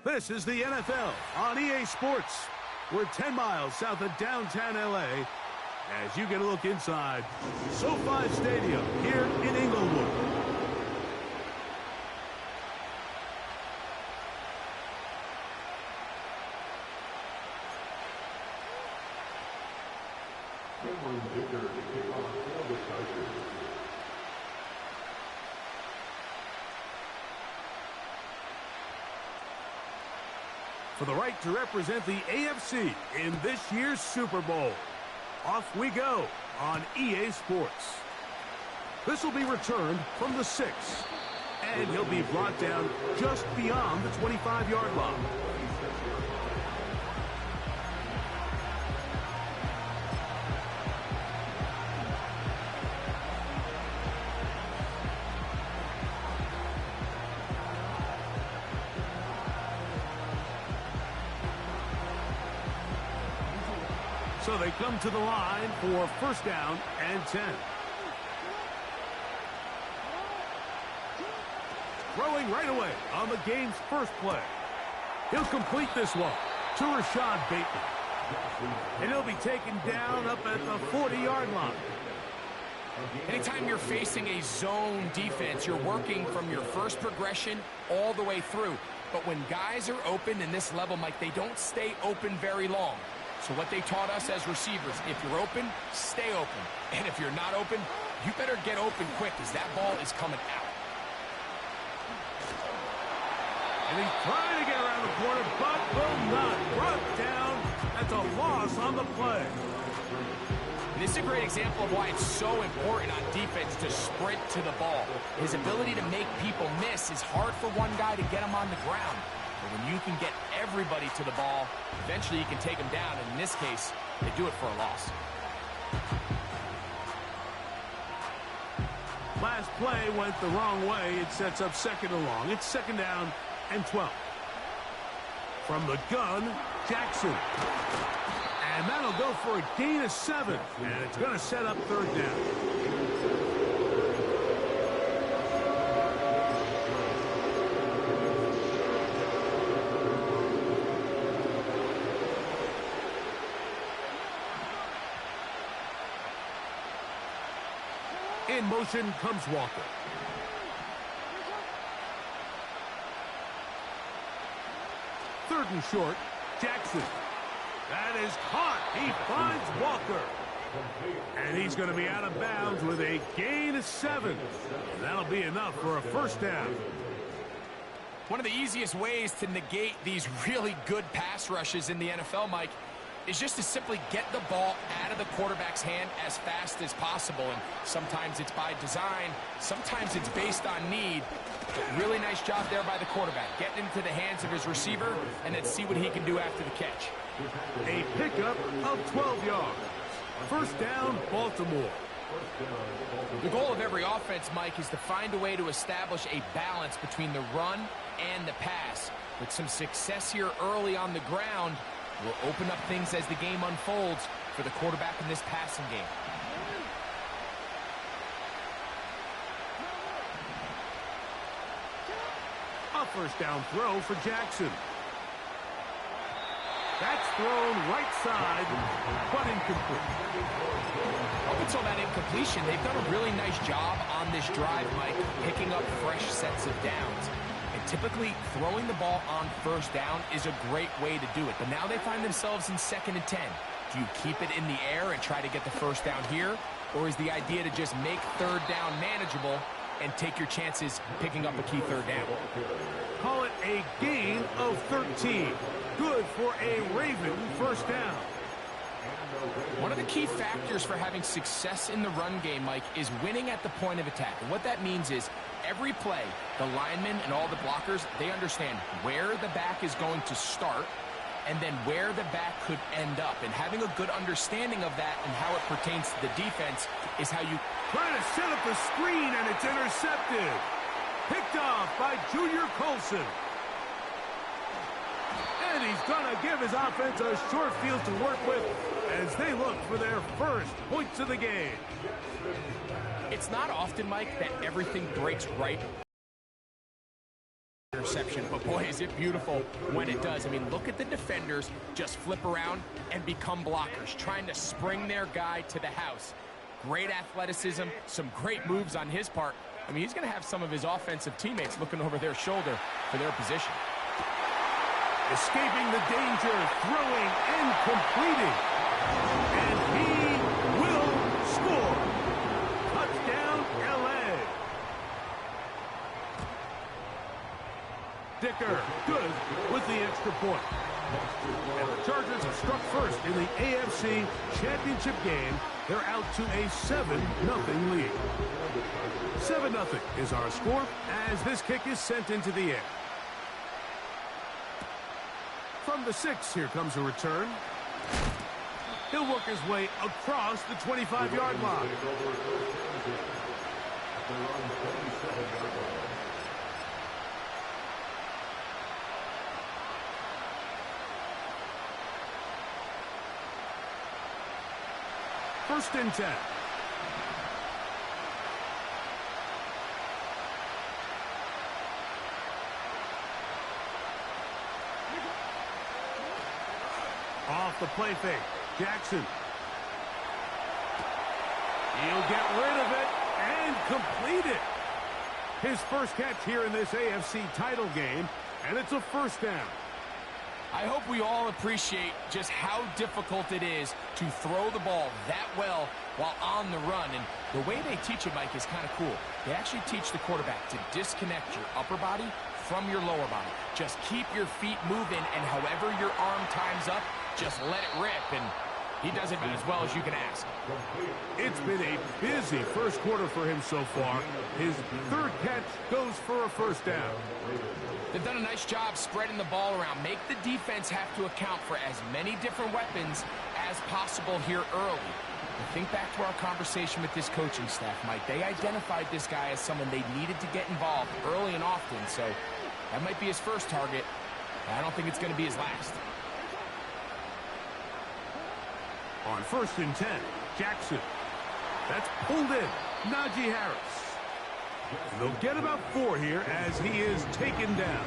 This is the NFL on EA Sports. We're 10 miles south of downtown L.A. as you get a look inside SoFi Stadium here in Inglewood. For the right to represent the AFC in this year's Super Bowl. Off we go on EA Sports. This will be returned from the 6, and he'll be brought down just beyond the 25-yard line. So they come to the line for first down and 10. Throwing right away on the game's first play. He'll complete this one to Rashad Bateman. And he'll be taken down up at the 40-yard line. Anytime you're facing a zone defense, you're working from your first progression all the way through. But when guys are open in this level, Mike, they don't stay open very long. So what they taught us as receivers, if you're open, stay open. And if you're not open, you better get open quick because that ball is coming out. And he's trying to get around the corner, but will not. Brought down at the loss on the play. And this is a great example of why it's so important on defense to sprint to the ball. His ability to make people miss is hard for one guy to get him on the ground. But when you can get everybody to the ball, eventually you can take them down. And in this case, they do it for a loss. Last play went the wrong way. It sets up second and long. It's second down and 12. From the gun, Jackson. And that'll go for a gain of 7. And it's going to set up third down. In motion comes Walker. Third and short, Jackson. That is caught. He finds Walker. And he's going to be out of bounds with a gain of 7. And that'll be enough for a first down. One of the easiest ways to negate these really good pass rushes in the NFL, Mike, is just to simply get the ball out of the quarterback's hand as fast as possible. And sometimes it's by design, sometimes it's based on need. But really nice job there by the quarterback, getting into the hands of his receiver, and then see what he can do after the catch. A pickup of 12 yards. First down, Baltimore. The goal of every offense, Mike, is to find a way to establish a balance between the run and the pass. With some success here early on the ground, will open up things as the game unfolds for the quarterback in this passing game. A first down throw for Jackson. That's thrown right side, but incomplete. Up until that incompletion, they've done a really nice job on this drive, Mike, picking up fresh sets of downs. And typically, throwing the ball on first down is a great way to do it. But now they find themselves in second and 10. Do you keep it in the air and try to get the first down here? Or is the idea to just make third down manageable and take your chances picking up a key third down? Call it a gain of 13. Good for a Raven first down. One of the key factors for having success in the run game, Mike, is winning at the point of attack. And what that means is every play, the linemen and all the blockers, they understand where the back is going to start and then where the back could end up. And having a good understanding of that and how it pertains to the defense is how you... Trying to set up the screen, and it's intercepted. Picked off by Junior Colson. And he's going to give his offense a short field to work with as they look for their first points of the game. It's not often, Mike, that everything breaks right. interception, but boy, is it beautiful when it does. I mean, look at the defenders just flip around and become blockers, trying to spring their guy to the house. Great athleticism, some great moves on his part. I mean, he's going to have some of his offensive teammates looking over their shoulder for their position. Escaping the danger, throwing and completing. And he will score. Touchdown, LA. Dicker, good with the extra point. And the Chargers have struck first in the AFC Championship game. They're out to a 7-0 lead. 7-0 is our score as this kick is sent into the air. From the 6, here comes a return. He'll work his way across the 25-yard line. First and 10. Off the play fake. Jackson. He'll get rid of it and complete it. His first catch here in this AFC title game, and it's a first down. I hope we all appreciate just how difficult it is to throw the ball that well while on the run. And the way they teach it, Mike, is kind of cool. They actually teach the quarterback to disconnect your upper body from your lower body. Just keep your feet moving, and however your arm times up, just let it rip. And he does it about as well as you can ask. It's been a busy first quarter for him so far. His third catch goes for a first down. They've done a nice job spreading the ball around. Make the defense have to account for as many different weapons as possible here early. And think back to our conversation with this coaching staff, Mike. They identified this guy as someone they needed to get involved early and often. So that might be his first target. I don't think it's going to be his last. On first and 10, Jackson. That's pulled in. Najee Harris. And they'll get about 4 here as he is taken down.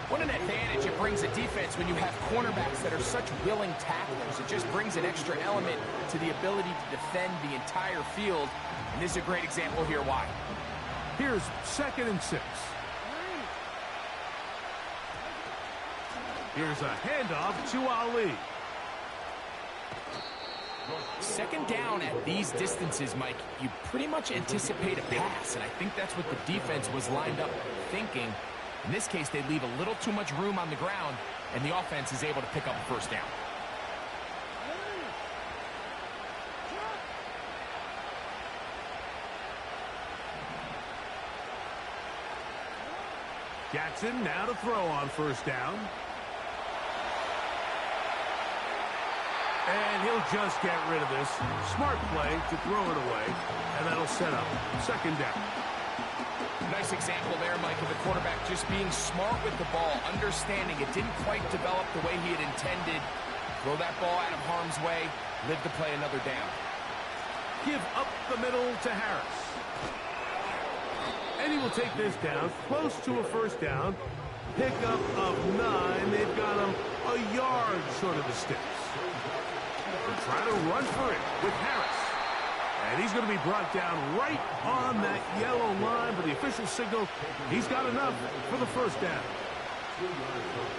What an advantage it brings a defense when you have cornerbacks that are such willing tacklers. It just brings an extra element to the ability to defend the entire field. And this is a great example here why. Here's second and 6. Here's a handoff to Ali. Second down at these distances, Mike, you pretty much anticipate a pass, and I think that's what the defense was lined up thinking. In this case, they leave a little too much room on the ground, and the offense is able to pick up a first down. Jackson now to throw on first down. And he'll just get rid of this. Smart play to throw it away, and that'll set up second down. Nice example there, Mike, of the quarterback just being smart with the ball, understanding it didn't quite develop the way he had intended. Throw that ball out of harm's way, live to play another down. Give up the middle to Harris. And he will take this down, close to a first down. Pickup of 9. They've got him a yard short of the sticks. They're trying to run for it with Harris. And he's going to be brought down right on that yellow line, but the official signal, he's got enough for the first down.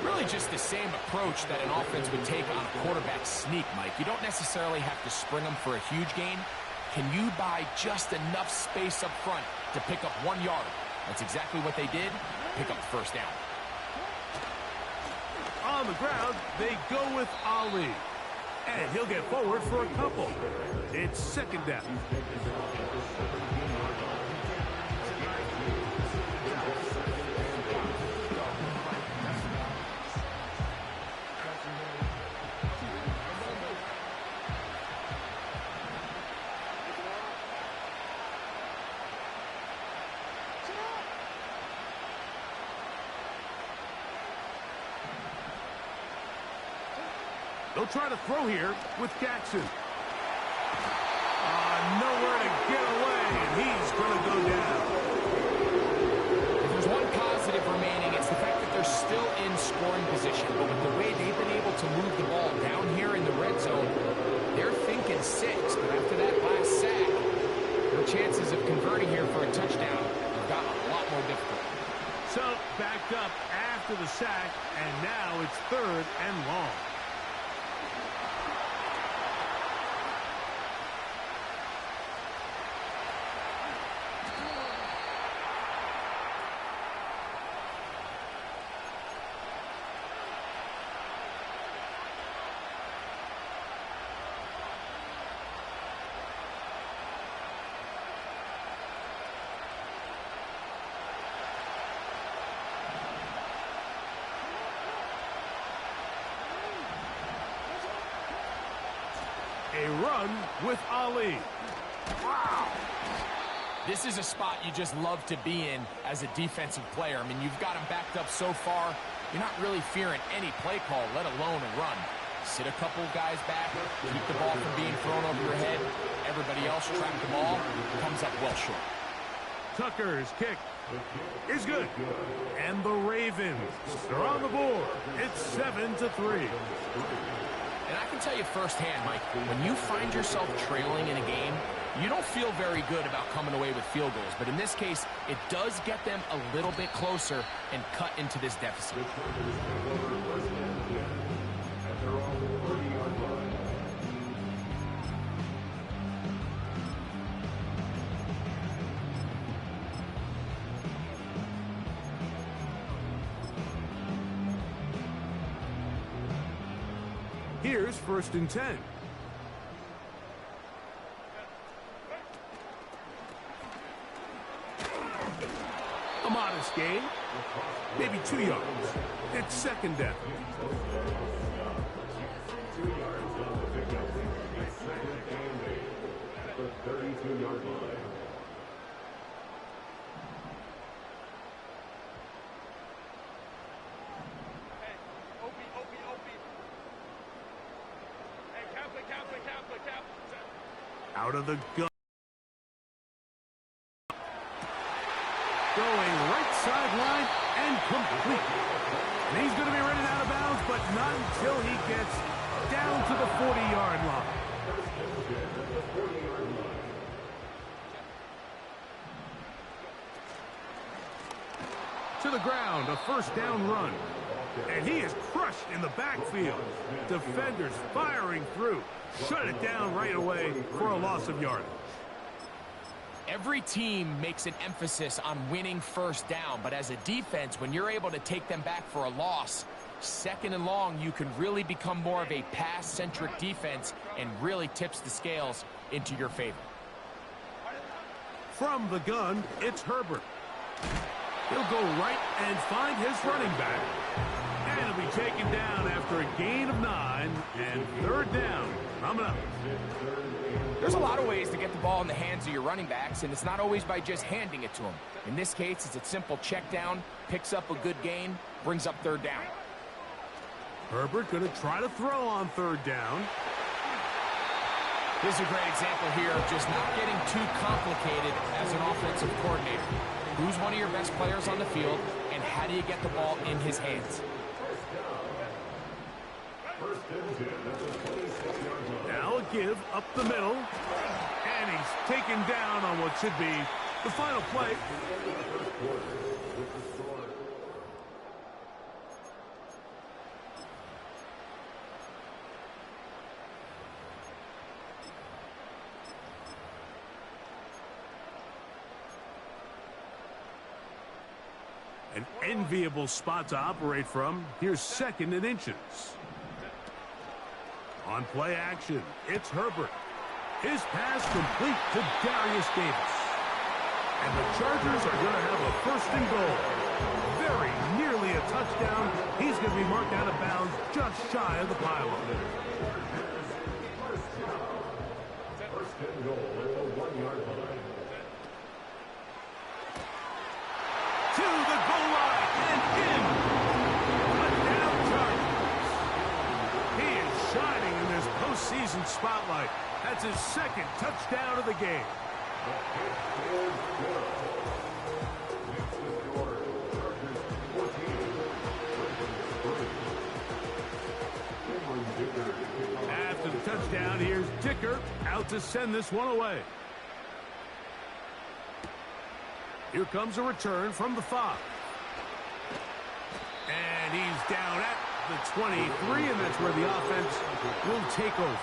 Really just the same approach that an offense would take on a quarterback sneak, Mike. You don't necessarily have to spring them for a huge gain. Can you buy just enough space up front to pick up 1 yard? That's exactly what they did. Pick up the first down. On the ground, they go with Ali. And he'll get forward for a couple. It's second down. They'll try to throw here with Jackson. Nowhere to get away, and he's going to go down. If there's one positive still in scoring position, but with the way they've been able to move the ball down here in the red zone, they're thinking 6. But after that last sack, their chances of converting here for a touchdown have gotten a lot more difficult. So, backed up after the sack, and now it's 3rd and long. A run with Ali. Wow. This is a spot you just love to be in as a defensive player. I mean, you've got him backed up so far, you're not really fearing any play call, let alone a run. Sit a couple guys back, keep the ball from being thrown over your head. Everybody else trap the ball, comes up well short. Tucker's kick is good. And the Ravens are on the board. It's 7-3. And I can tell you firsthand, Mike, when you find yourself trailing in a game, you don't feel very good about coming away with field goals. But in this case, it does get them a little bit closer and cut into this deficit. Here's 1st and 10. A modest gain. Maybe 2 yards. It's 2nd down. The 32-yard line. Out of the gun. Going right sideline and complete. And he's going to be running out of bounds, but not until he gets down to the 40-yard line. To the ground, a 1st down run. And he is crushed in the backfield. Defenders firing through. Shut it down right away for a loss of yardage. Every team makes an emphasis on winning 1st down, but as a defense, when you're able to take them back for a loss, 2nd and long, you can really become more of a pass-centric defense and really tips the scales into your favor. From the gun, it's Herbert. He'll go right and find his running back. And he'll be taken down after a gain of 9 and 3rd down. Coming up. There's a lot of ways to get the ball in the hands of your running backs, and it's not always by just handing it to them. In this case, it's a simple check down, picks up a good gain, brings up 3rd down. Herbert going to try to throw on 3rd down. This is a great example here of just not getting too complicated as an offensive coordinator. Who's one of your best players on the field, and how do you get the ball in his hands? Now a give up the middle. And he's taken down on what should be the final play. An enviable spot to operate from. Here's 2nd and inches. On play action, it's Herbert. His pass complete to Darius Davis. And the Chargers are going to have a 1st and goal. Very nearly a touchdown. He's going to be marked out of bounds just shy of the pylon. 1st and goal at the 1-yard line. To the goal line and in. Touchdown Chargers. He is shining in this postseason spotlight. That's his 2nd touchdown of the game. able to send this one away. Here comes a return from the 5. And he's down at the 23, and that's where the offense will take over.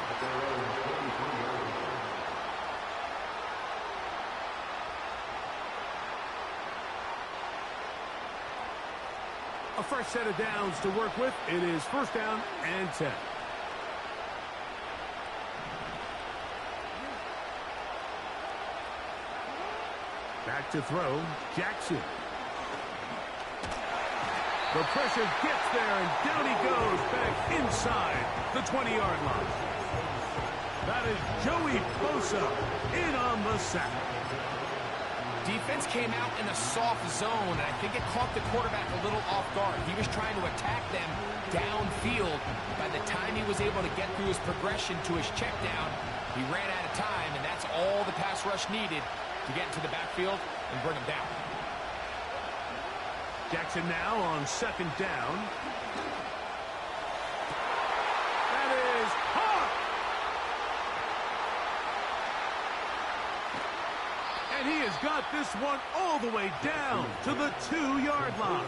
A fresh set of downs to work with. It is first down and 10. Back to throw, Jackson. The pressure gets there, and down he goes back inside the 20-yard line. That is Joey Bosa in on the sack. Defense came out in a soft zone, and I think it caught the quarterback a little off guard. He was trying to attack them downfield. By the time he was able to get through his progression to his check down, he ran out of time, and that's all the pass rush needed to get into the backfield and bring him down. Jackson now on second down. That is hot! And he has got this one all the way down to the 2-yard line.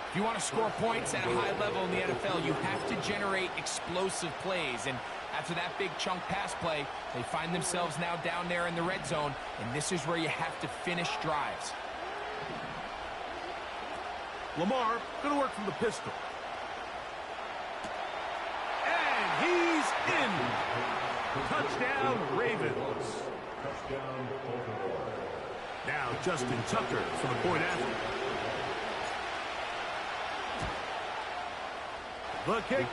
If you want to score points at a high level in the NFL, you have to generate explosive plays. And after that big chunk pass play, they find themselves now down there in the red zone, and this is where you have to finish drives. Lamar going to work from the pistol. And he's in. Touchdown, Ravens. Now Justin Tucker for the point after. The kick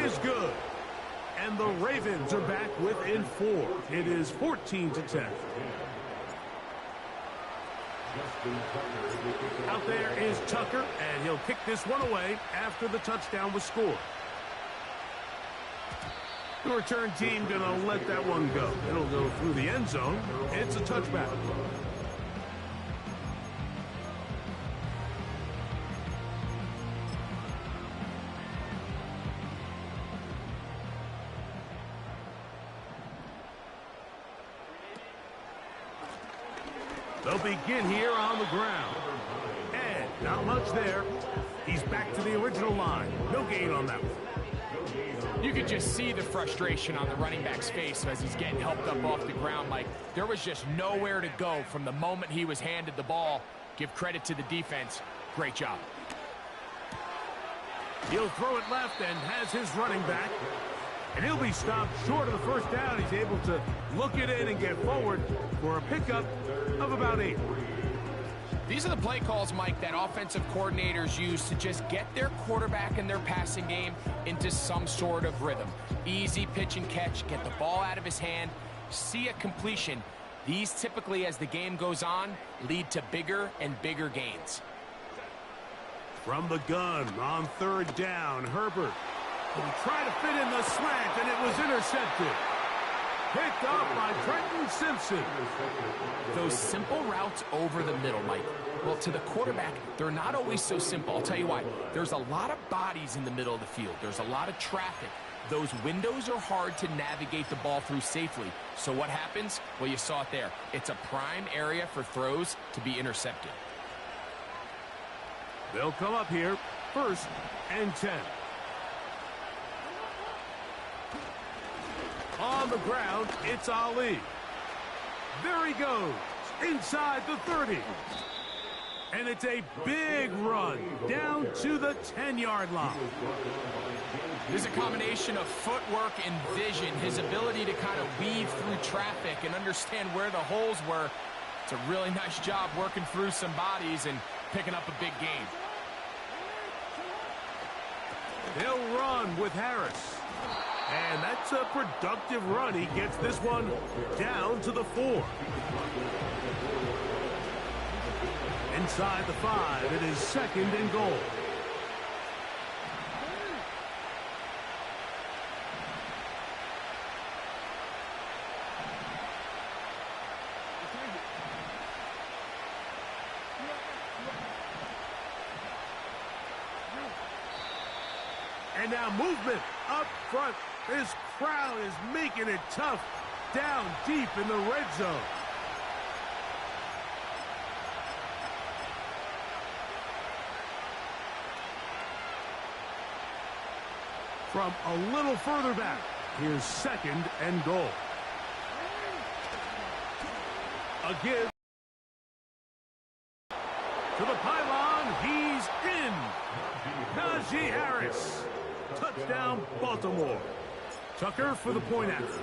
is good. And the Ravens are back within 4. It is 14-10. Out there is Tucker, and he'll kick this one away after the touchdown was scored. The return team going to let that one go. It'll go through the end zone. It's a touchback. They'll begin here on the ground. And not much there. He's back to the original line. No gain on that one. You could just see the frustration on the running back's face as he's getting helped up off the ground. Like, there was just nowhere to go from the moment he was handed the ball. Give credit to the defense. Great job. He'll throw it left and has his running back. And he'll be stopped short of the first down. He's able to look it in and get forward for a pickup of about 8. These are the play calls, Mike, that offensive coordinators use to just get their quarterback and their passing game into some sort of rhythm. Easy pitch and catch, get the ball out of his hand, see a completion. These typically, as the game goes on, lead to bigger and bigger gains. From the gun on third down, Herbert. He tried to fit in the slant, and it was intercepted. Picked up by Trenton Simpson. Those simple routes over the middle, Mike. Well, to the quarterback, they're not always so simple. I'll tell you why. There's a lot of bodies in the middle of the field. There's a lot of traffic. Those windows are hard to navigate the ball through safely. So what happens? Well, you saw it there. It's a prime area for throws to be intercepted. They'll come up here, first and 10. On the ground, it's Ali. There he goes, inside the 30. And it's a big run down to the 10-yard line. There's a combination of footwork and vision, his ability to kind of weave through traffic and understand where the holes were. It's a really nice job working through some bodies and picking up a big gain. They'll run with Harris. And that's a productive run. He gets this one down to the 4. Inside the 5, it is second and goal. And now movement up front. This crowd is making it tough down deep in the red zone. From a little further back, here's 2nd and goal. A give to the pylon. He's in. Najee Harris. Touchdown, Baltimore. Tucker for the point after.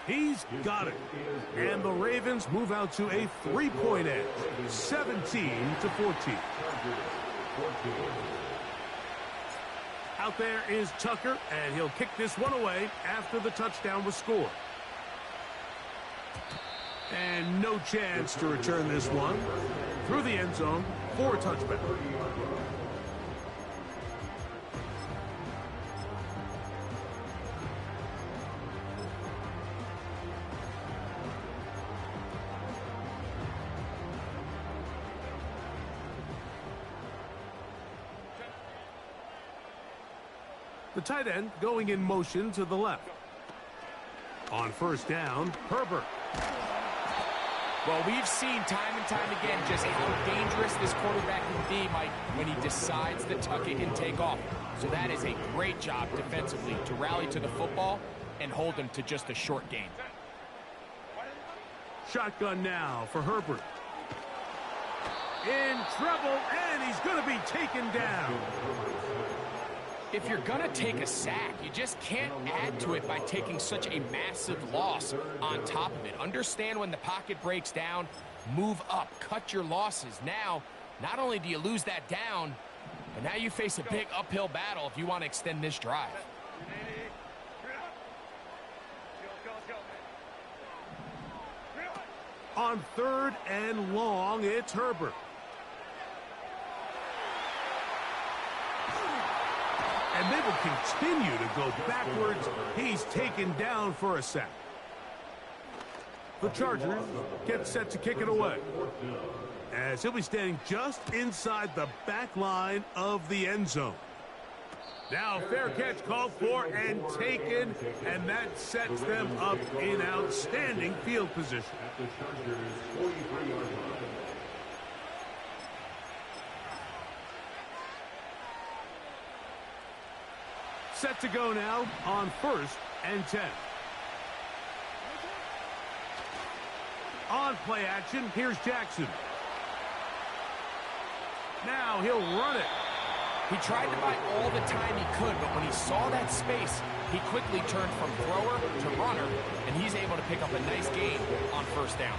He's got it. And the Ravens move out to a 3-point edge, 17-14. Out there is Tucker, and he'll kick this one away after the touchdown was scored. And no chance to return this one through the end zone for a touchback. The tight end going in motion to the left. On 1st down, Herbert. Well, we've seen time and time again just how dangerous this quarterback can be, Mike, when he decides to tuck it and take off. So that is a great job defensively to rally to the football and hold him to just a short gain. Shotgun now for Herbert. In trouble, and he's going to be taken down. If you're going to take a sack, you just can't add to it by taking such a massive loss on top of it. Understand when the pocket breaks down, move up, cut your losses. Now, not only do you lose that down, but now you face a big uphill battle if you want to extend this drive. On 3rd and long, it's Herbert. And they will continue to go backwards. He's taken down for a sack. The Chargers get set to kick it away, as he'll be standing just inside the back line of the end zone. Now fair catch called for and taken, and that sets them up in outstanding field position. Set to go now on 1st and 10. On play action, here's Jackson. Now he'll run it. He tried to buy all the time he could, but when he saw that space, he quickly turned from thrower to runner, and he's able to pick up a nice gain on 1st down.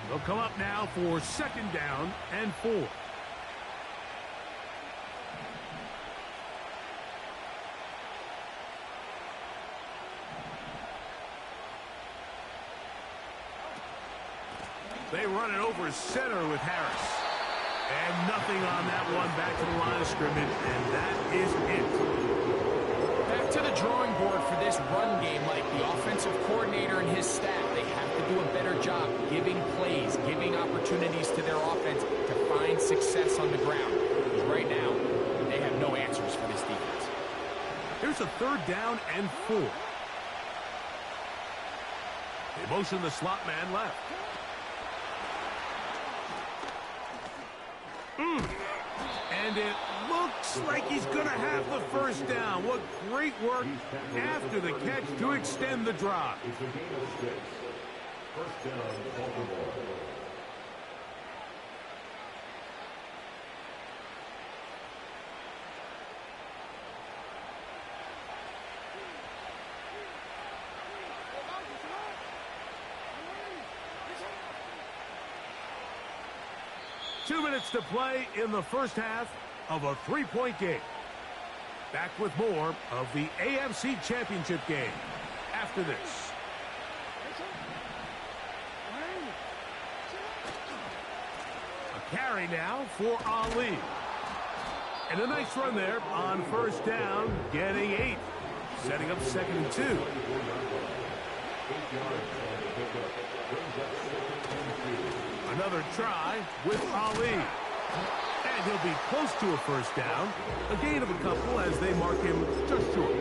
They'll come up now for 2nd down and 4. They run it over center with Harris. And nothing on that one. Back to the line of scrimmage, and that is it. Back to the drawing board for this run game, like the offensive coordinator and his staff. They have to do a better job giving plays, giving opportunities to their offense to find success on the ground. Because right now, they have no answers for this defense. Here's a 3rd down and 4. They motion the slot man left. And it looks like he's going to have the 1st down. What great work after the catch to extend the drive. It's a gain of 6. 1st down, Baltimore. Two minutes to play in the 1st half of a 3-point game. Back with more of the AFC Championship game after this. A carry now for Ali. And a nice run there on first down, getting 8. Setting up 2nd and 2. Another try with Ali. And he'll be close to a first down. A gain of a couple as they mark him just short.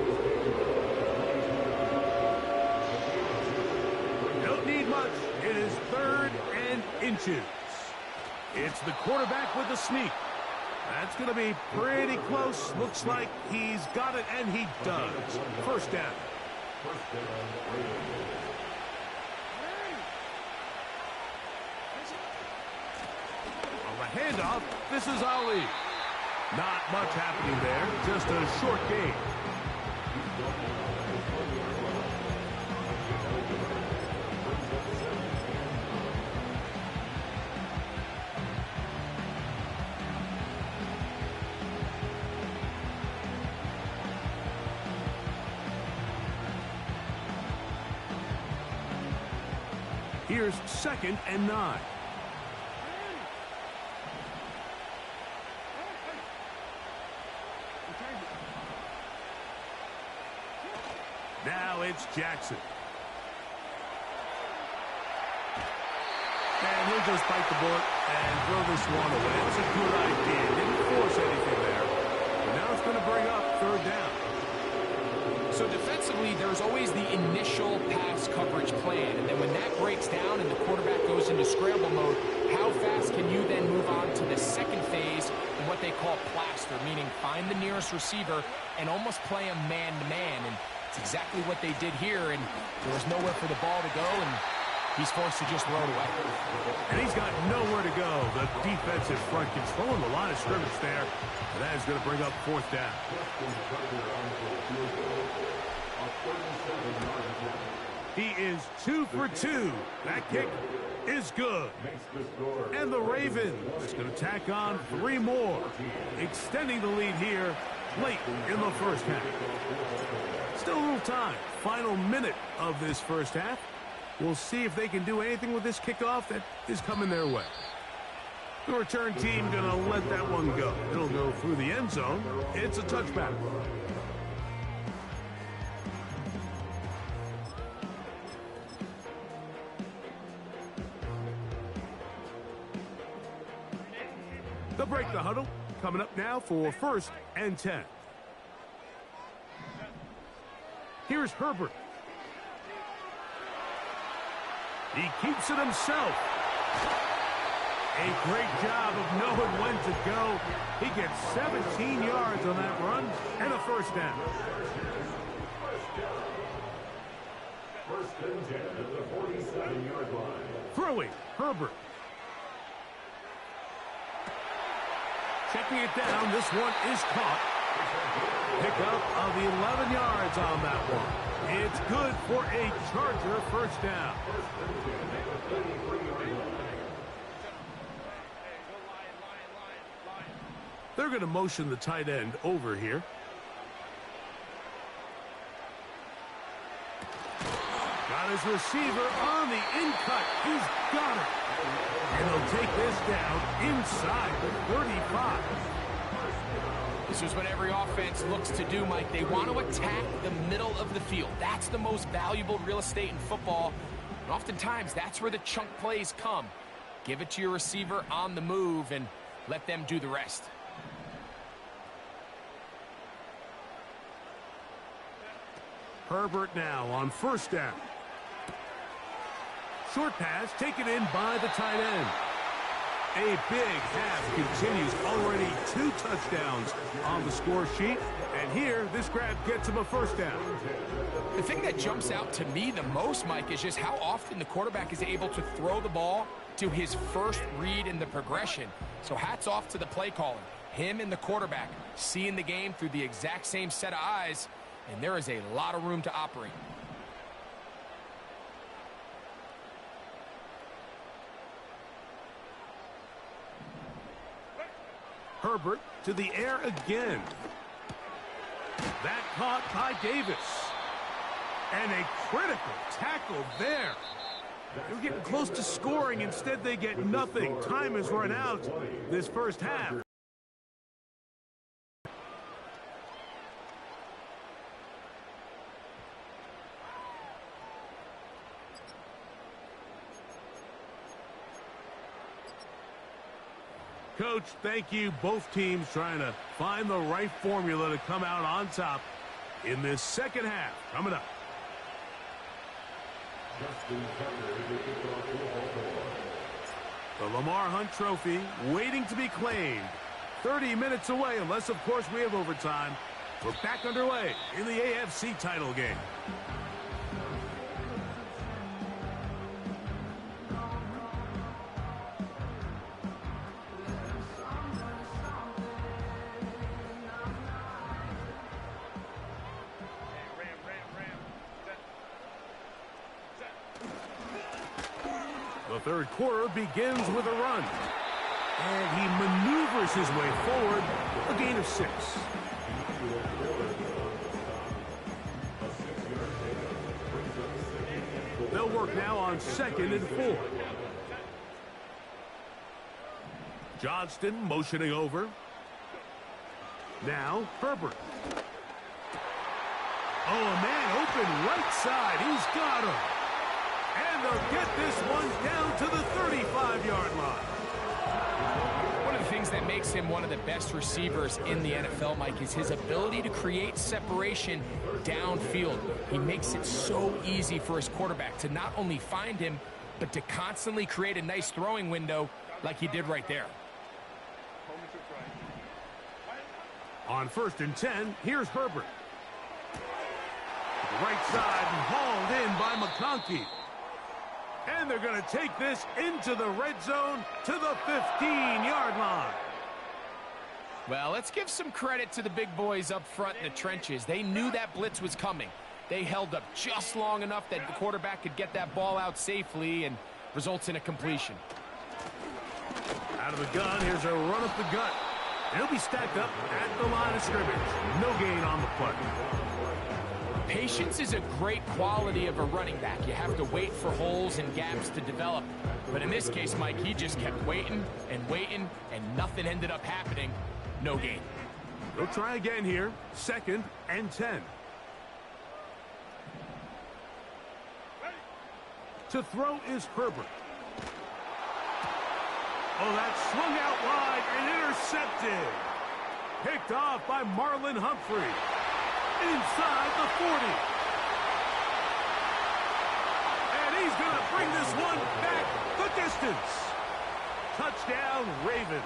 Don't need much. It is 3rd and inches. It's the quarterback with the sneak. That's going to be pretty close. Looks like he's got it, and he does. First down. On the handoff, this is Ali. Not much happening there, just a short gain. Here's 2nd and 9. Now it's Jackson. And he'll just bite the bullet and throw this one away. It's a good idea. Didn't force anything there. But now it's going to bring up 3rd down. So defensively, there's always the initial pass coverage plan. And then when that breaks down and the quarterback goes into scramble mode, how fast can you then move on to the second phase in what they call plaster, meaning find the nearest receiver and almost play a man-to-man. And it's exactly what they did here. And there was nowhere for the ball to go, and he's forced to just throw it away. And he's got nowhere to go. The defensive front controlling the line of scrimmage there. And that is going to bring up 4th down. He is 2 for 2. That kick is good. And the Ravens going to tack on 3 more, extending the lead here late in the first half. Still a little time. Final minute of this first half. We'll see if they can do anything with this kickoff that is coming their way. The return team going to let that one go. It'll go through the end zone. It's a touchback. They'll break the huddle. Coming up now for 1st and 10. Here's Herbert. He keeps it himself. A great job of knowing when to go. He gets 17 yards on that run and a first down. 1st and 10 at the 47-yard line. Throwing, Herbert. Checking it down, this one is caught. Pickup of 11 yards on that one. It's good for a Charger first down. They're going to motion the tight end over here. Got his receiver on the in-cut. He's got it. And he'll take this down inside the 35. This is what every offense looks to do, Mike. They want to attack the middle of the field. That's the most valuable real estate in football. And oftentimes, that's where the chunk plays come. Give it to your receiver on the move and let them do the rest. Herbert now on first down. Short pass taken in by the tight end. A big half continues. Already 2 touchdowns on the score sheet. And here, this grab gets him a first down. The thing that jumps out to me the most, Mike, is just how often the quarterback is able to throw the ball to his first read in the progression. So hats off to the play caller. Him and the quarterback seeing the game through the exact same set of eyes, and there is a lot of room to operate. Herbert to the air again. That caught by Davis. And a critical tackle there. They were getting close to scoring. Instead, they get nothing. Time has run out this first half. Coach, thank you. Both teams trying to find the right formula to come out on top in this second half. Coming up. The Lamar Hunt Trophy waiting to be claimed. 30 minutes away, unless, of course, we have overtime. We're back underway in the AFC title game. The third quarter begins with a run. And he maneuvers his way forward, a gain of 6. They'll work now on 2nd and 4. Johnston motioning over. Now Herbert. Oh, a man open right side. He's got him. And they'll get this one down to the 35-yard line. One of the things that makes him one of the best receivers in the NFL, Mike, is his ability to create separation downfield. He makes it so easy for his quarterback to not only find him, but to constantly create a nice throwing window like he did right there. On 1st and 10, here's Herbert. Right side hauled in by McConkey. And they're going to take this into the red zone to the 15-yard line. Well, let's give some credit to the big boys up front in the trenches. They knew that blitz was coming. They held up just long enough that the quarterback could get that ball out safely and results in a completion. Out of the gun, here's a run up the gut. He'll be stacked up at the line of scrimmage. No gain on the play. Patience is a great quality of a running back. You have to wait for holes and gaps to develop. But in this case, Mike, he just kept waiting, and nothing ended up happening. No gain. They'll try again here. 2nd and 10. To throw is Herbert. Oh, that's swung out wide and intercepted. Picked off by Marlon Humphrey. Inside the 40. And he's going to bring this one back the distance. Touchdown, Ravens.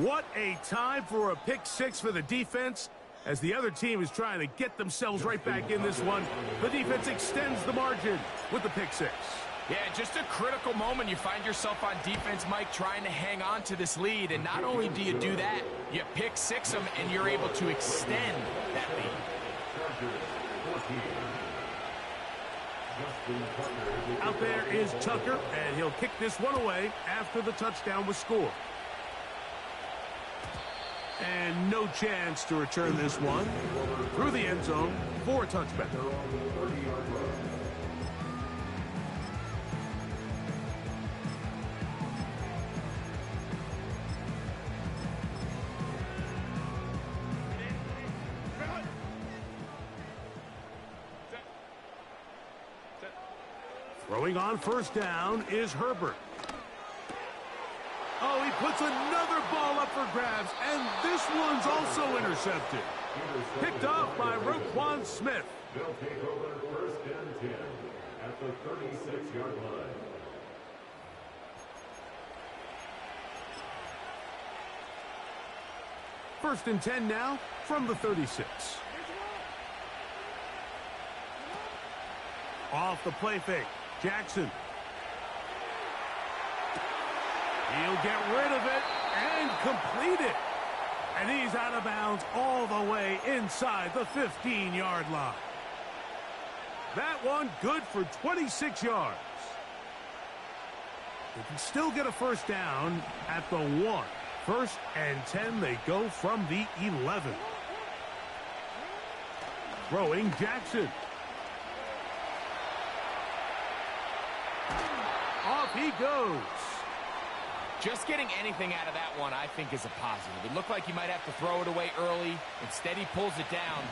What a time for a pick 6 for the defense. As the other team is trying to get themselves right back in this one, the defense extends the margin with the pick 6. Yeah, just a critical moment. You find yourself on defense, Mike, trying to hang on to this lead. And not only do you do that, you pick 6 them, and you're able to extend that lead. Out there is Tucker, and he'll kick this one away after the touchdown was scored. And no chance to return this one through the end zone for a touchback. Throwing on 1st down is Herbert. Oh, he puts another ball up for grabs, and this one's also intercepted. Picked off by Roquan Smith. They'll take over 1st and 10 at the 36-yard line. First and 10 now from the 36. Off the play fake, Jackson. He'll get rid of it and complete it. And he's out of bounds all the way inside the 15-yard line. That one good for 26 yards. They can still get a 1st down at the 1. 1st and 10, they go from the 11. Throwing Jackson. Off he goes. Just getting anything out of that one, I think, is a positive. It looked like he might have to throw it away early. Instead, he pulls it down.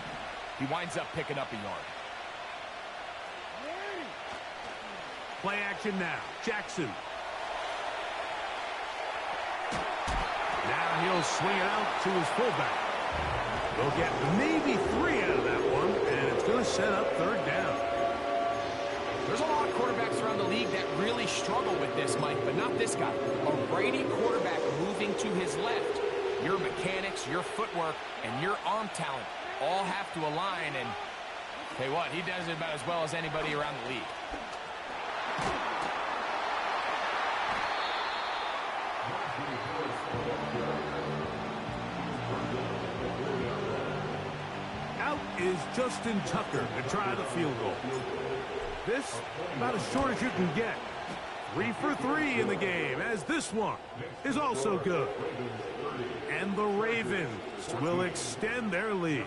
He winds up picking up a yard. Play action now. Jackson. He'll swing it out to his fullback. They'll get maybe 3 out of that one, and it's going to set up third down. There's a lot of quarterbacks around the league that really struggle with this, Mike, but not this guy. A righty quarterback moving to his left. Your mechanics, your footwork, and your arm talent all have to align, and tell you what, he does it about as well as anybody around the league. Out is Justin Tucker to try the field goal. This, about as short as you can get. 3 for 3 in the game, as this one is also good. And the Ravens will extend their lead.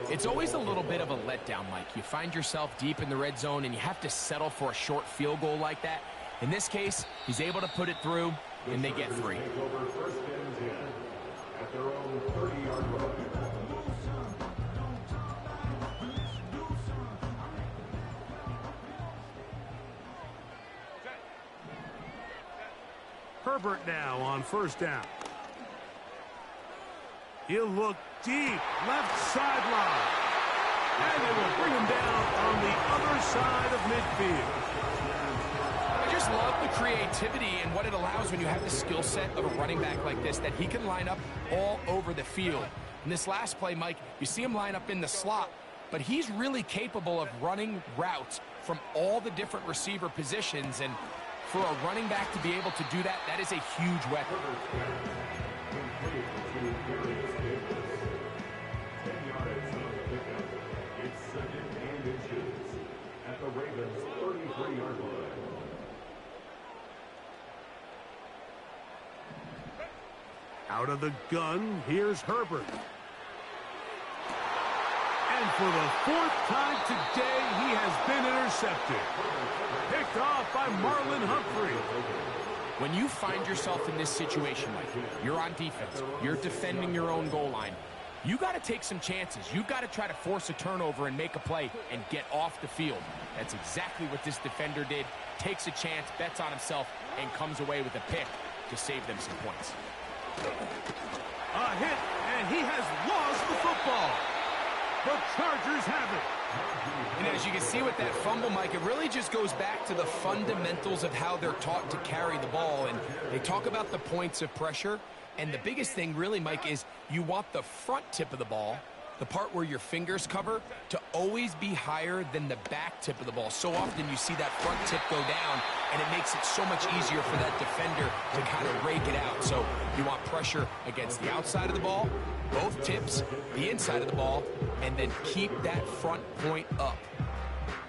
It's always a little bit of a letdown, Mike. You find yourself deep in the red zone, and you have to settle for a short field goal like that. In this case, he's able to put it through, and they get 3. At their own 30-yard line. Herbert now on first down. He'll look deep, left sideline. And they will bring him down on the other side of midfield. I just love the creativity and what it allows when you have the skill set of a running back like this, that he can line up all over the field. In this last play, Mike, you see him line up in the slot, but he's really capable of running routes from all the different receiver positions, and for a running back to be able to do that, that is a huge weapon. 10 yards on the pickup. It's 2nd and inches at the Ravens' 33-yard line. Out of the gun, here's Herbert. And for the 4th time today, he has been intercepted. Picked off by Marlon Humphrey. When you find yourself in this situation, Mike, you're on defense, you're defending your own goal line, you got to take some chances. You've got to try to force a turnover and make a play and get off the field. That's exactly what this defender did. Takes a chance, bets on himself, and comes away with a pick to save them some points. A hit, and he has lost the football. The Chargers have it. And as you can see with that fumble, Mike, it really just goes back to the fundamentals of how they're taught to carry the ball. And they talk about the points of pressure. And the biggest thing really, Mike, is you want the front tip of the ball, the part where your fingers cover, to always be higher than the back tip of the ball. So often you see that front tip go down, and it makes it so much easier for that defender to kind of rake it out. So you want pressure against the outside of the ball, both tips, the inside of the ball, and then keep that front point up.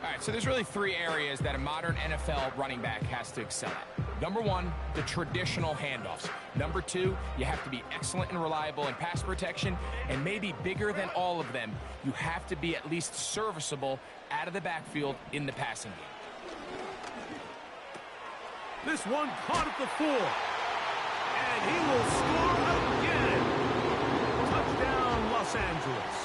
All right, so there's really 3 areas that a modern NFL running back has to excel at. Number 1, the traditional handoffs. Number 2, you have to be excellent and reliable in pass protection, and maybe bigger than all of them, you have to be at least serviceable out of the backfield in the passing game. This one caught at the 4. And he will score again. Touchdown, Los Angeles.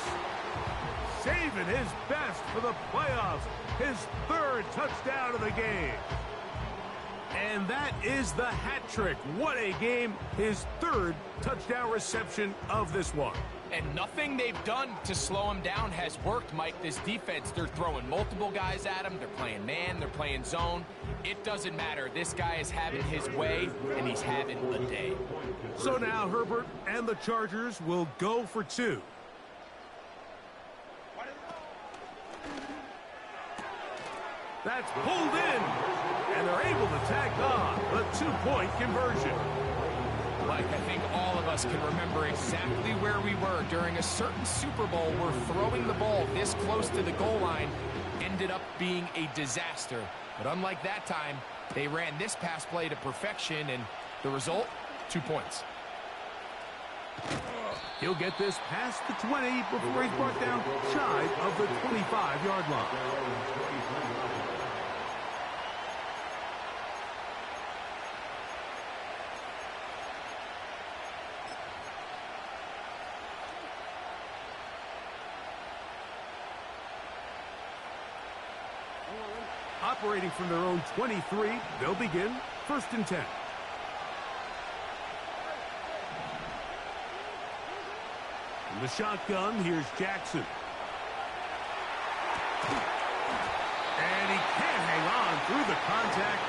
Saving his best for the playoffs. His 3rd touchdown of the game. And that is the hat trick. What a game. His 3rd touchdown reception of this one. And nothing they've done to slow him down has worked, Mike. This defense, they're throwing multiple guys at him. They're playing man. They're playing zone. It doesn't matter. This guy is having his way, and he's having a day. So now Herbert and the Chargers will go for 2. That's pulled in, and they're able to tack on the 2-point conversion. Mike, I think all of us can remember exactly where we were during a certain Super Bowl where throwing the ball this close to the goal line ended up being a disaster. But unlike that time, they ran this pass play to perfection, and the result, 2 points. He'll get this past the 20 before he's brought down shy of the 25-yard line. Operating from their own 23, they'll begin 1st and 10. In the shotgun, here's Jackson. And he can't hang on through the contact.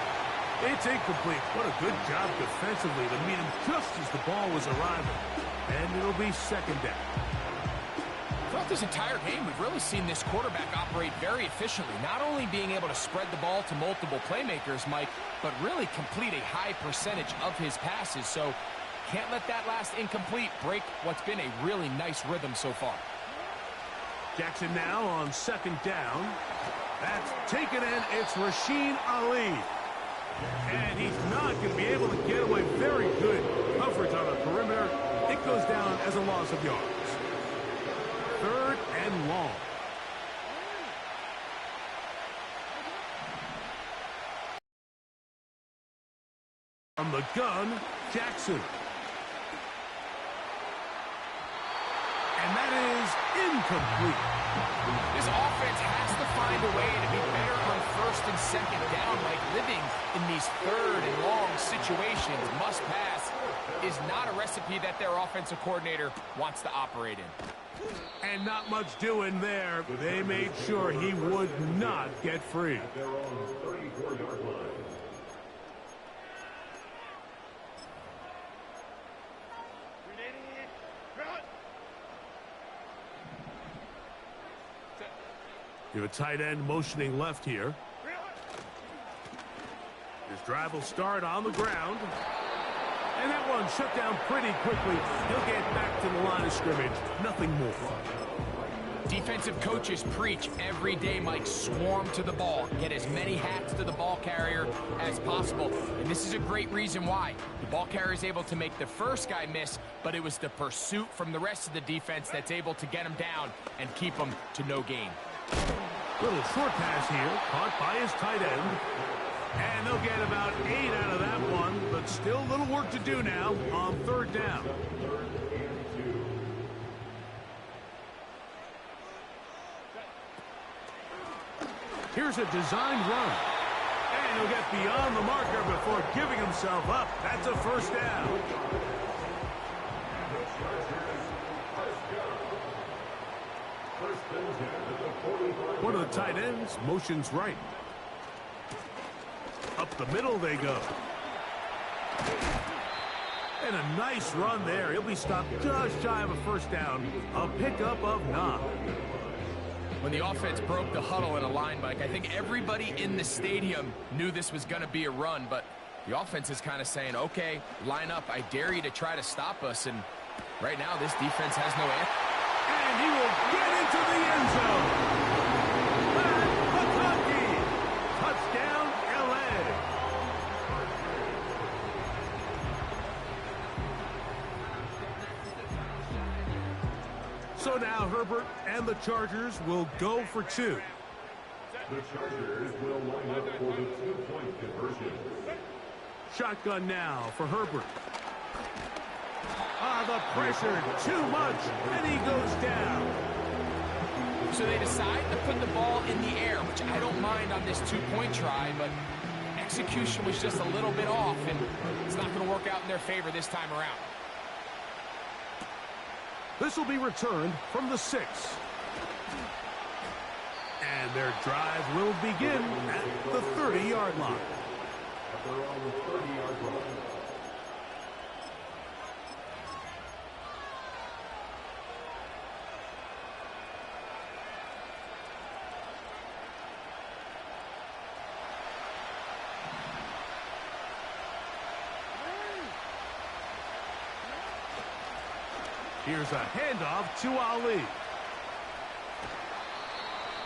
It's incomplete. What a good job defensively to meet him just as the ball was arriving. And it'll be second down. Throughout this entire game, we've really seen this quarterback operate very efficiently, not only being able to spread the ball to multiple playmakers, Mike, but really complete a high percentage of his passes. So can't let that last incomplete break what's been a really nice rhythm so far. Jackson now on second down. That's taken in. It's Rasheen Ali. And he's not going to be able to get away. Very good coverage on the perimeter. It goes down as a loss of yards. Third and long. From the gun, Jackson. And that is incomplete. This offense has to find a way to be better on first and second down, like living in these third and long situations. Must pass is not a recipe that their offensive coordinator wants to operate in. And not much doing there. They made sure he would not get free. They're on the 34-yard line. You have a tight end motioning left here. His drive will start on the ground. And that one shut down pretty quickly. He'll get back to the line of scrimmage. Nothing more. Defensive coaches preach every day, Mike, swarm to the ball. Get as many hats to the ball carrier as possible. And this is a great reason why. The ball carrier is able to make the first guy miss, but it was the pursuit from the rest of the defense that's able to get him down and keep him to no gain. Little short pass here, caught by his tight end. And they'll get about 8 out of that one, but still a little work to do now on third down. Here's a designed run. And he'll get beyond the marker before giving himself up. That's a first down. One of the tight ends motions right. Up the middle they go. And a nice run there. He'll be stopped just shy of a first down. A pickup of 9. When the offense broke the huddle in a line, Mike, I think everybody in the stadium knew this was going to be a run, but the offense is kind of saying, okay, line up. I dare you to try to stop us. And right now, this defense has no answer. And he will get into the end zone. Touchdown, L.A. So now Herbert and the Chargers will go for 2. The Chargers will line up for the 2-point conversion. Shotgun now for Herbert. The pressure, too much, and he goes down. So they decide to put the ball in the air, which I don't mind on this 2-point try, but execution was just a little bit off, and it's not going to work out in their favor this time around. This will be returned from the 6. And their drive will begin at the 30-yard line. They're on the 30-yard line. Here's a handoff to Ali.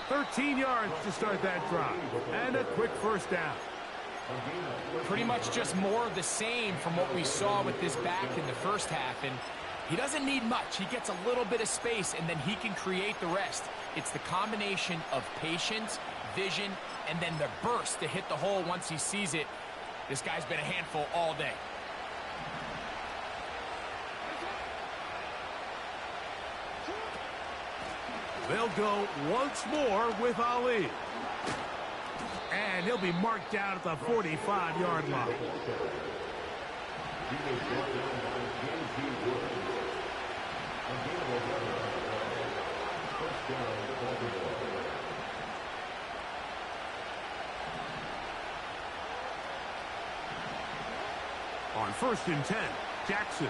13 yards to start that drive. And a quick first down. Pretty much just more of the same from what we saw with this back in the first half. And he doesn't need much. He gets a little bit of space, and then he can create the rest. It's the combination of patience, vision, and then the burst to hit the hole once he sees it. This guy's been a handful all day. They'll go once more with Ali. And he'll be marked down at the 45-yard line. On 1st and 10, Jackson.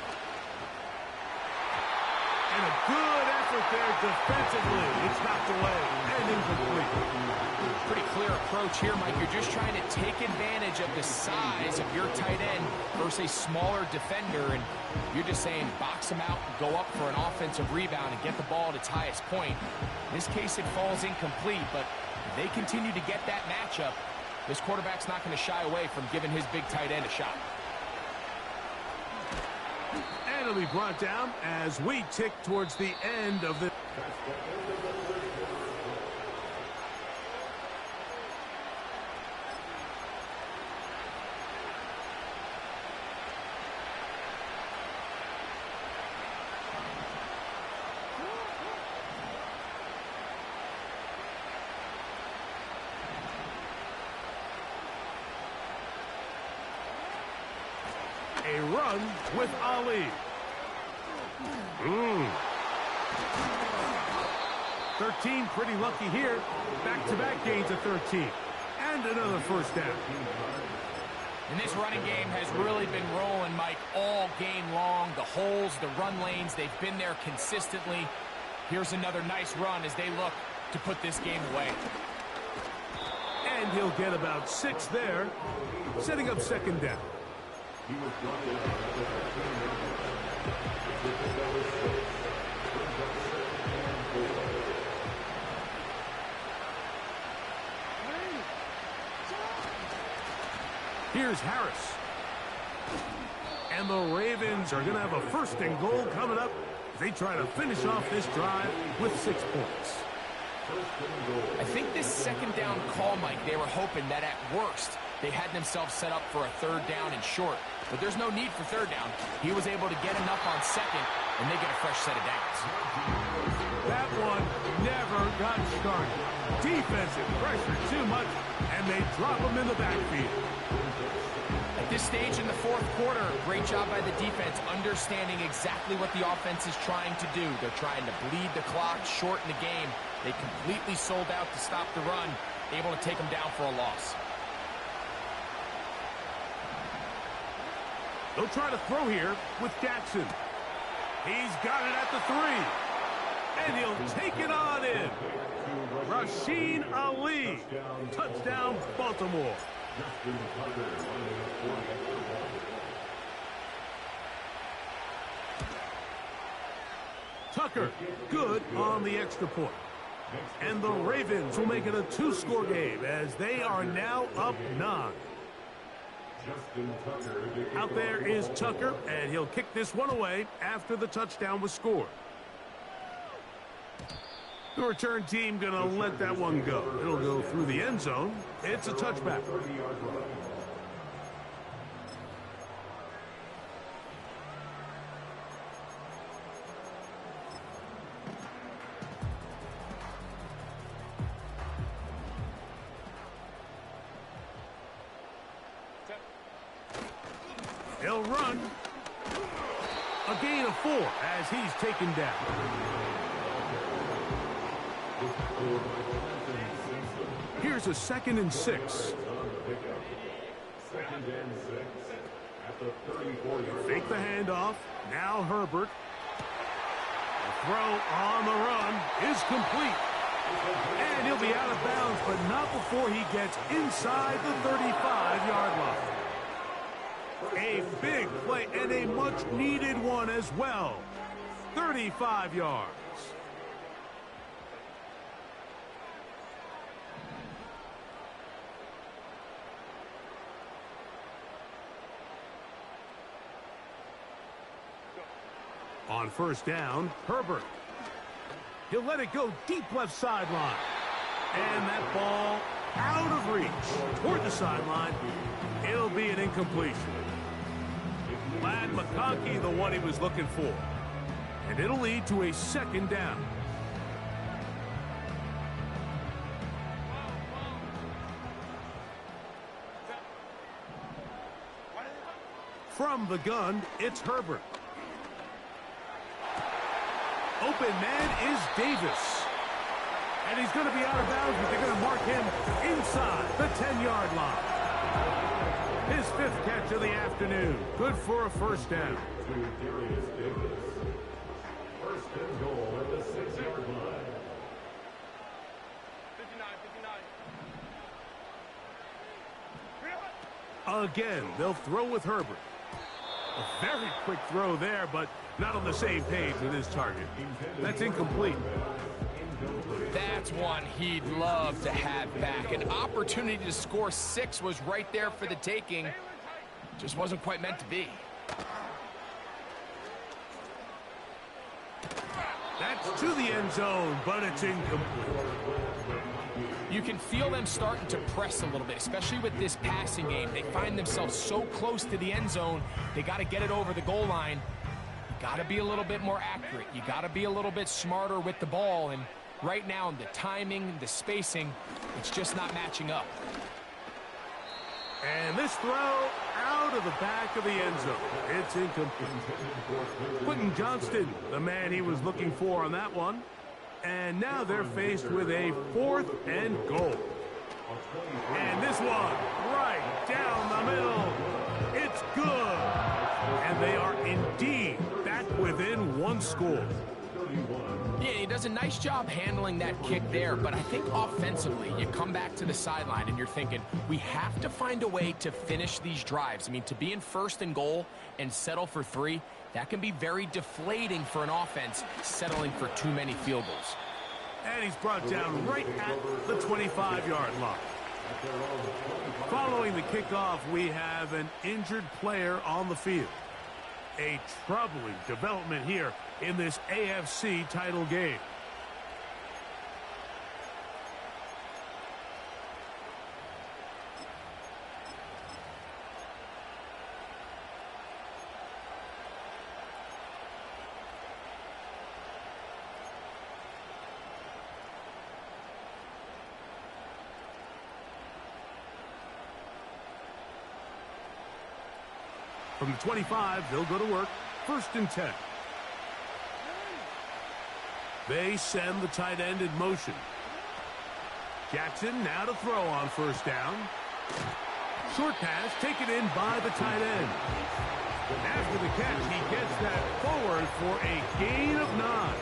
And a good effort there defensively. It's knocked away and incomplete. Pretty clear approach here, Mike. You're just trying to take advantage of the size of your tight end versus a smaller defender, and you're just saying box him out, go up for an offensive rebound, and get the ball at its highest point. In this case, it falls incomplete, but if they continue to get that matchup, this quarterback's not going to shy away from giving his big tight end a shot. And it'll be brought down as we tick towards the end of the... A run with Ali. 13, pretty lucky here. Back-to-back gains of 13. And another first down. And this running game has really been rolling, Mike, all game long. The holes, the run lanes, they've been there consistently. Here's another nice run as they look to put this game away. And he'll get about 6 there, setting up 2nd down. Here's Harris. And the Ravens are going to have a 1st and goal coming up. They try to finish off this drive with 6 points. I think this 2nd down call, Mike, they were hoping that at worst they had themselves set up for a 3rd down and short. But there's no need for 3rd down. He was able to get enough on 2nd, and they get a fresh set of downs. That one never got started. Defensive pressure too much, and they drop him in the backfield. At this stage in the 4th quarter, great job by the defense, understanding exactly what the offense is trying to do. They're trying to bleed the clock, shorten the game. They completely sold out to stop the run, able to take them down for a loss. They'll try to throw here with Jackson. He's got it at the 3. And he'll take it on in. Rasheen Ali. Touchdown, Baltimore. Tucker, good on the extra point. And the Ravens will make it a 2-score game as they are now up 9. Out there is Tucker, and he'll kick this one away after the touchdown was scored. The return team going to let that one go. It'll go through the end zone. It's a touchback. He'll run. A gain of 4 as he's taken down. Here's a 2nd and 6. Fake the handoff. Now Herbert. The throw on the run is complete. And he'll be out of bounds, but not before he gets inside the 35-yard line. A big play and a much-needed one as well. 35 yards. On 1st down, Herbert. He'll let it go deep left sideline. And that ball out of reach toward the sideline. It'll be an incompletion. Lad McConkey, the one he was looking for. And it'll lead to a 2nd down. From the gun, it's Herbert. open man is Davis. And he's going to be out of bounds, but they're going to mark him inside the 10-yard line. His 5th catch of the afternoon. Good for a first down. First and goal at the 6-yard line. 59. Again, they'll throw with Herbert. A very quick throw there, but not on the same page with his target. That's incomplete. That's one he'd love to have back. An opportunity to score 6 was right there for the taking. Just wasn't quite meant to be. That's to the end zone, but it's incomplete. You can feel them starting to press a little bit, especially with this passing game. They find themselves so close to the end zone, they got to get it over the goal line. You got to be a little bit more accurate. You got to be a little bit smarter with the ball, and right now, the timing, the spacing, it's just not matching up. And this throw out of the back of the end zone. It's incomplete. Quentin Johnston, the man he was looking for on that one. And now they're faced with a 4th and goal. And this one, right down the middle. It's good. And they are indeed back within 1 score. Yeah, he does a nice job handling that kick there, but I think offensively, you come back to the sideline and you're thinking, we have to find a way to finish these drives. I mean, to be in 1st and goal and settle for 3, that can be very deflating for an offense settling for too many field goals. And he's brought down right at the 25-yard line. Following the kickoff, we have an injured player on the field. A troubling development here in this AFC title game. From the 25, they'll go to work. 1st and 10. They send the tight end in motion. Jackson now to throw on 1st down. Short pass taken in by the tight end. After the catch, he gets that forward for a gain of 9.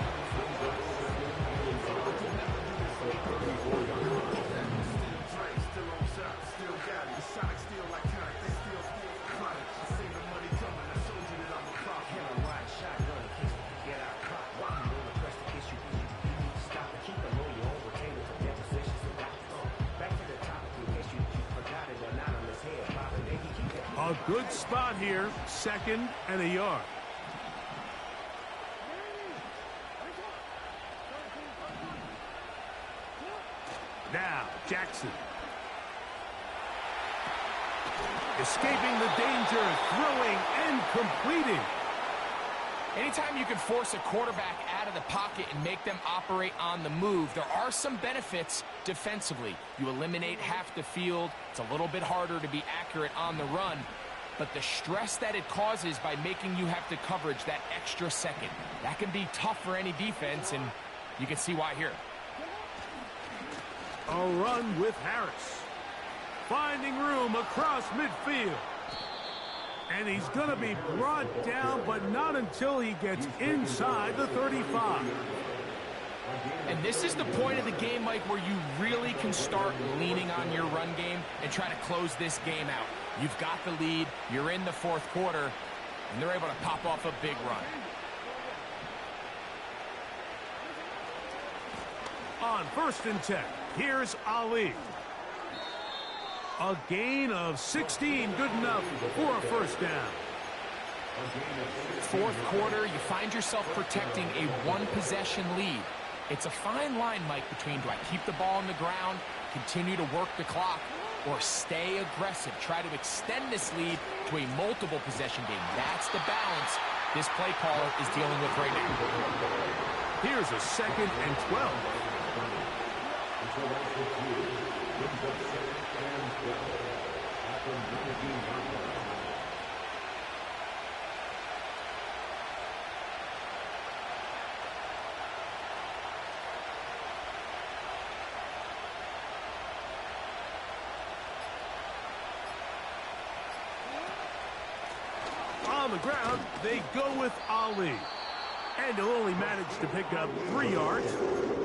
A good spot here, 2nd and a yard. Now, Jackson. Escaping the danger, throwing and completing. Anytime you can force a quarterback out of the pocket and make them operate on the move, there are some benefits defensively. You eliminate half the field. It's a little bit harder to be accurate on the run. But the stress that it causes by making you have to coverage that extra second, that can be tough for any defense, and you can see why here. A run with Harris. Finding room across midfield. And he's going to be brought down, but not until he gets inside the 35. And this is the point of the game, Mike, where you really can start leaning on your run game and try to close this game out. You've got the lead, you're in the 4th quarter, and they're able to pop off a big run. On 1st and 10, here's Ali. A gain of 16, good enough for a 1st down. 4th quarter, you find yourself protecting a 1-possession lead. It's a fine line, Mike, between do I keep the ball on the ground, continue to work the clock, or stay aggressive, try to extend this lead to a multiple possession game. That's the balance this play caller is dealing with right now. Here's a 2nd and 12. the ground, they go with Ali. And he'll only manage to pick up 3 yards.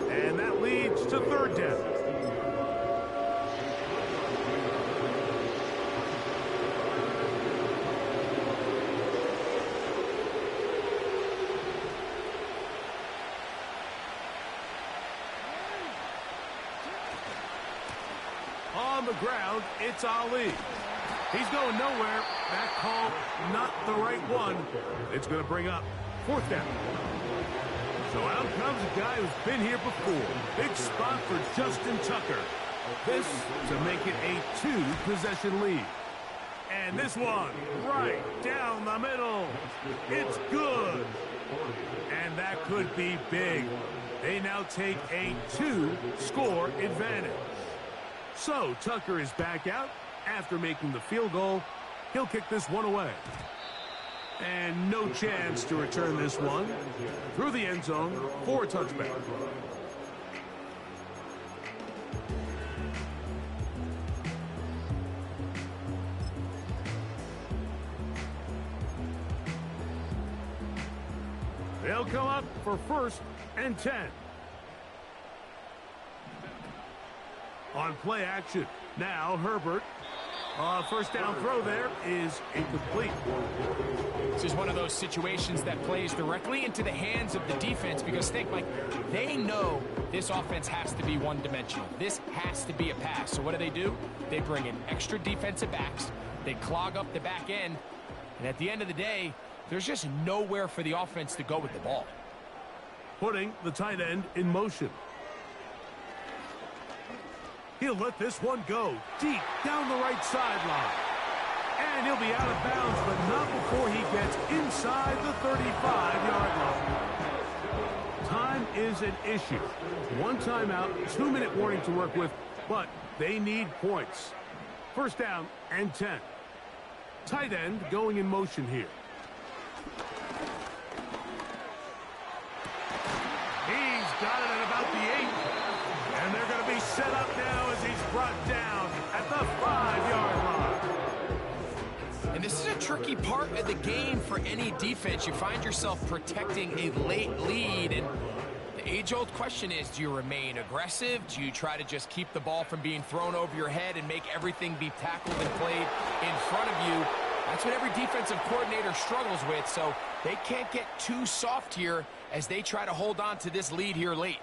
And that leads to third down. On the ground, it's Ali. He's going nowhere. That call, not the right one. It's going to bring up fourth down. So out comes a guy who's been here before. Big spot for Justin Tucker. This to make it a 2-possession lead. And this one, right down the middle. It's good. And that could be big. They now take a 2-score advantage. So Tucker is back out after making the field goal. He'll kick this one away. And no chance to return this one through the end zone for a touchback. They'll come up for 1st and 10. On play action, now Herbert. First down throw there is incomplete. This is one of those situations that plays directly into the hands of the defense because think, Mike, they know this offense has to be one-dimensional. This has to be a pass. So what do? They bring in extra defensive backs. They clog up the back end. And at the end of the day, there's just nowhere for the offense to go with the ball. Putting the tight end in motion. He'll let this one go deep down the right sideline. And he'll be out of bounds, but not before he gets inside the 35-yard line. Time is an issue. 1 timeout, 2-minute warning to work with, but they need points. First down and 10. Tight end going in motion here. He's got it at about the 8. And they're going to be set up now as he's brought down at the 5-yard line. And this is a tricky part of the game for any defense. You find yourself protecting a late lead. And the age-old question is, do you remain aggressive? Do you try to just keep the ball from being thrown over your head and make everything be tackled and played in front of you? That's what every defensive coordinator struggles with. So they can't get too soft here as they try to hold on to this lead here late.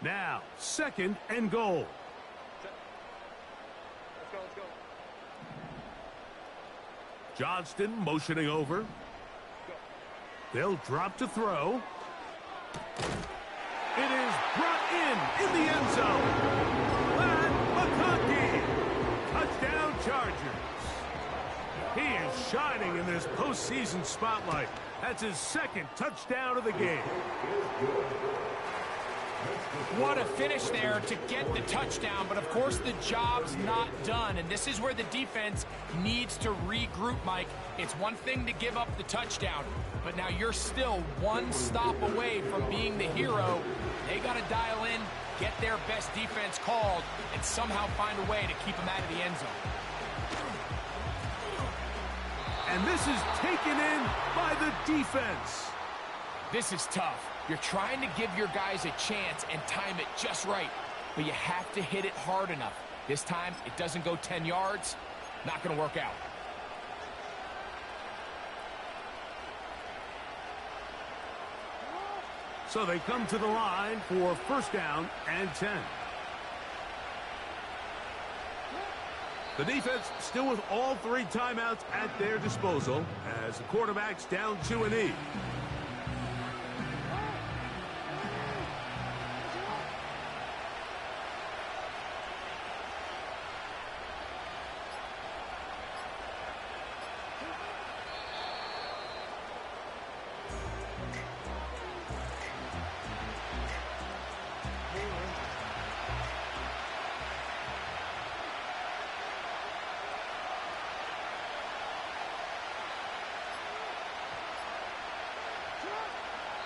Now, 2nd and goal. Let's go. Johnston motioning over. They'll drop to throw. It is brought in the end zone. McConkey. Touchdown Chargers. He is shining in this postseason spotlight. That's his 2nd touchdown of the game. What a finish there to get the touchdown, but of course the job's not done, and this is where the defense needs to regroup, Mike. It's one thing to give up the touchdown, but now you're still one stop away from being the hero. They got to dial in, get their best defense called, and somehow find a way to keep them out of the end zone. And this is taken in by the defense. This is tough. You're trying to give your guys a chance and time it just right, but you have to hit it hard enough. This time, it doesn't go 10 yards. Not going to work out. So they come to the line for 1st down and 10. The defense still with all 3 timeouts at their disposal as the quarterback's down to a knee.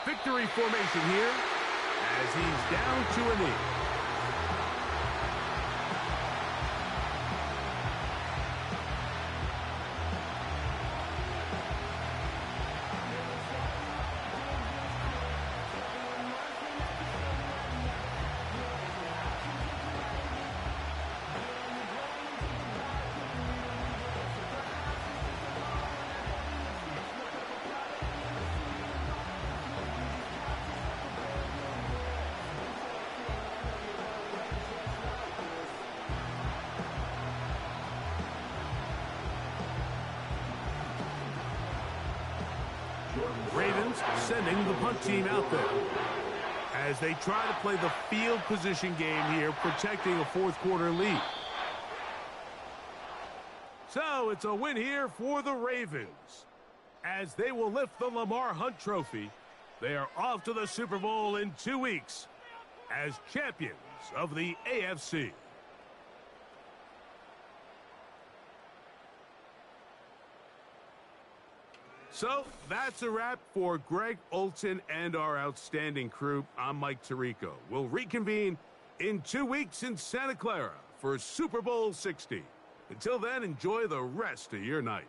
Victory formation here as he's down to a knee. Ravens sending the punt team out there as they try to play the field position game here, protecting a fourth-quarter lead. So it's a win here for the Ravens as they will lift the Lamar Hunt Trophy. They are off to the Super Bowl in 2 weeks as champions of the AFC. So that's a wrap for Greg Olson and our outstanding crew. I'm Mike Tirico. We'll reconvene in 2 weeks in Santa Clara for Super Bowl 60. Until then, enjoy the rest of your night.